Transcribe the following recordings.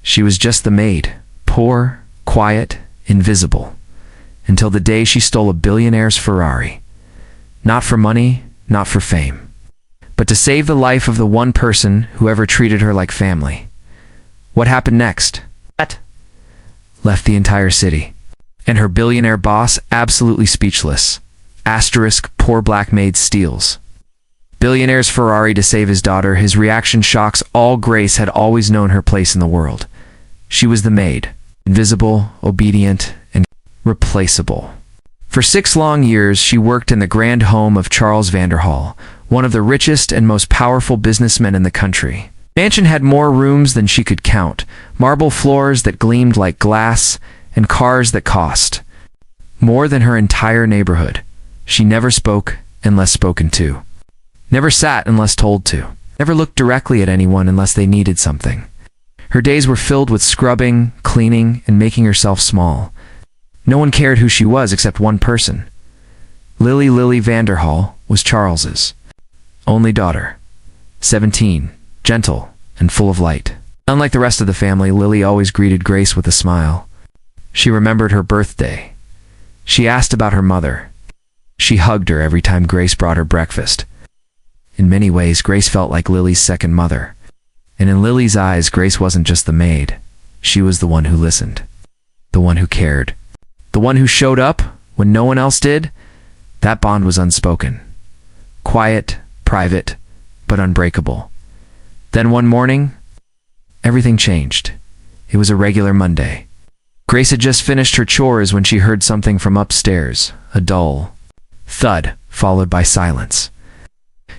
She was just the maid, poor, quiet, invisible, until the day she stole a billionaire's Ferrari. Not for money, not for fame, but to save the life of the one person who ever treated her like family. What happened next? That left the entire city, and her billionaire boss absolutely speechless. Asterisk, poor black maid steals billionaire's Ferrari to save his daughter. His reaction shocks all. Grace had always known her place in the world. She was the maid, invisible, obedient, and replaceable. For 6 long years, she worked in the grand home of Charles Vanderhall, one of the richest and most powerful businessmen in the country. The mansion had more rooms than she could count, marble floors that gleamed like glass, and cars that cost more than her entire neighborhood. She never spoke unless spoken to, never sat unless told to, never looked directly at anyone unless they needed something. Her days were filled with scrubbing, cleaning, and making herself small. No one cared who she was except one person. Lily Vanderhall was Charles's only daughter. 17, gentle, and full of light. Unlike the rest of the family, Lily always greeted Grace with a smile. She remembered her birthday. She asked about her mother. She hugged her every time Grace brought her breakfast. In many ways, Grace felt like Lily's second mother. And in Lily's eyes, Grace wasn't just the maid. She was the one who listened, the one who cared, the one who showed up when no one else did. That bond was unspoken. Quiet, private, but unbreakable. Then one morning, everything changed. It was a regular Monday. Grace had just finished her chores when she heard something from upstairs, a dull thud, followed by silence.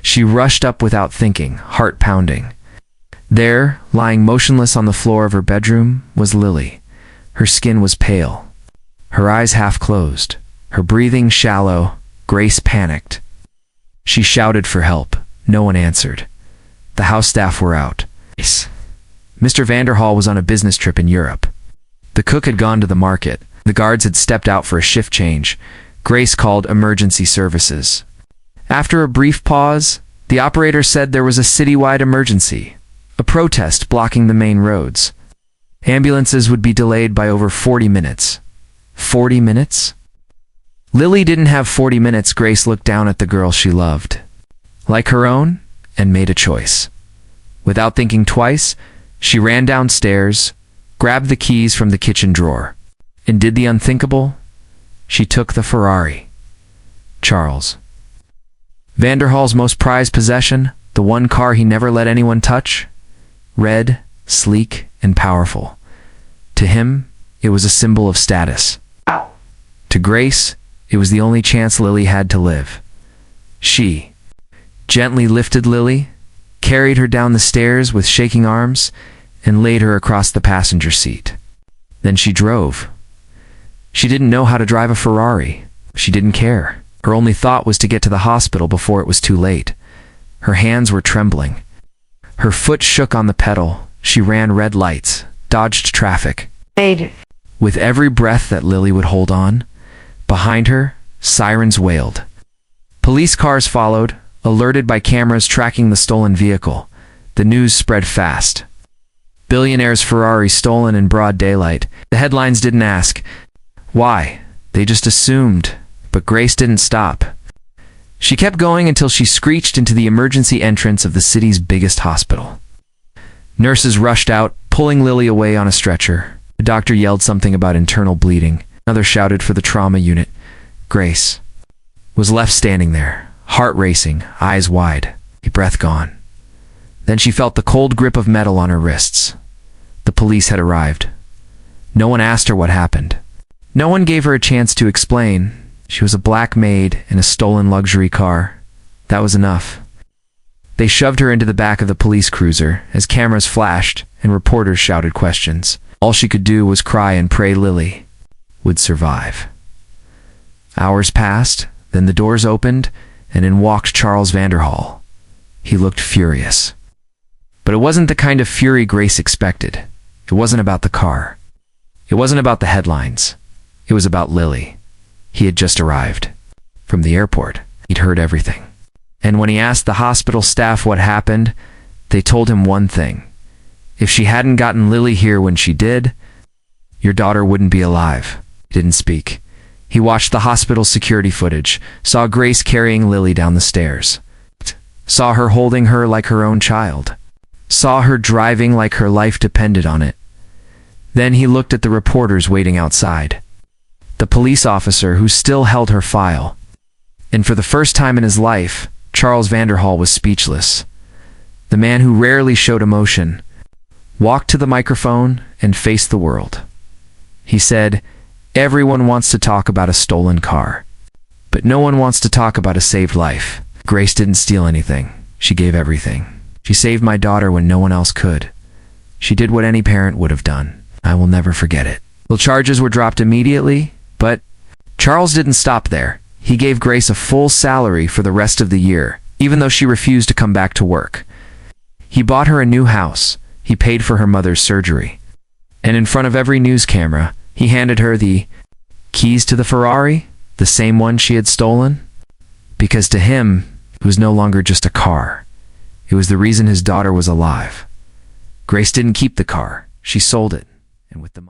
She rushed up without thinking, heart pounding. There, lying motionless on the floor of her bedroom, was Lily. Her skin was pale, her eyes half closed, her breathing shallow. Grace panicked. She shouted for help. No one answered. The house staff were out. Mr. Vanderhall was on a business trip in Europe. The cook had gone to the market. The guards had stepped out for a shift change. Grace called emergency services. After a brief pause, the operator said there was a citywide emergency, a protest blocking the main roads. Ambulances would be delayed by over 40 minutes. 40 minutes? Lily didn't have 40 minutes. Grace looked down at the girl she loved, like her own, and made a choice. Without thinking twice, she ran downstairs, grabbed the keys from the kitchen drawer, and did the unthinkable. She took the Ferrari. Charles Vanderhall's most prized possession, the one car he never let anyone touch. Red, sleek, and powerful. To him, it was a symbol of status. To Grace, it was the only chance Lily had to live. She gently lifted Lily, carried her down the stairs with shaking arms, and laid her across the passenger seat. Then she drove. She didn't know how to drive a Ferrari. She didn't care. Her only thought was to get to the hospital before it was too late. Her hands were trembling. Her foot shook on the pedal. She ran red lights, dodged traffic. Maid. With every breath that Lily would hold on, behind her, sirens wailed. Police cars followed, alerted by cameras tracking the stolen vehicle. The news spread fast. Billionaire's Ferrari stolen in broad daylight. The headlines didn't ask why. They just assumed. But Grace didn't stop. She kept going until she screeched into the emergency entrance of the city's biggest hospital. Nurses rushed out, pulling Lily away on a stretcher. The doctor yelled something about internal bleeding. Another shouted for the trauma unit. Grace was left standing there, heart racing, eyes wide, breath gone. Then she felt the cold grip of metal on her wrists. The police had arrived. No one asked her what happened. No one gave her a chance to explain. She was a black maid in a stolen luxury car. That was enough. They shoved her into the back of the police cruiser as cameras flashed and reporters shouted questions. All she could do was cry and pray Lily would survive. Hours passed, then the doors opened, and in walked Charles Vanderhall. He looked furious. But it wasn't the kind of fury Grace expected. It wasn't about the car. It wasn't about the headlines. It was about Lily. He had just arrived from the airport. He'd heard everything. And when he asked the hospital staff what happened, they told him one thing. If she hadn't gotten Lily here when she did, your daughter wouldn't be alive. He didn't speak. He watched the hospital security footage, saw Grace carrying Lily down the stairs, saw her holding her like her own child, saw her driving like her life depended on it. Then he looked at the reporters waiting outside, the police officer who still held her file. And for the first time in his life, Charles Vanderhall was speechless. The man who rarely showed emotion walked to the microphone and faced the world. He said, "Everyone wants to talk about a stolen car, but no one wants to talk about a saved life. Grace didn't steal anything. She gave everything. She saved my daughter when no one else could. She did what any parent would have done. I will never forget it." The charges were dropped immediately, but Charles didn't stop there. He gave Grace a full salary for the rest of the year, even though she refused to come back to work. He bought her a new house. He paid for her mother's surgery. And in front of every news camera, he handed her the keys to the Ferrari, the same one she had stolen. Because to him, it was no longer just a car. It was the reason his daughter was alive. Grace didn't keep the car. She sold it. And with the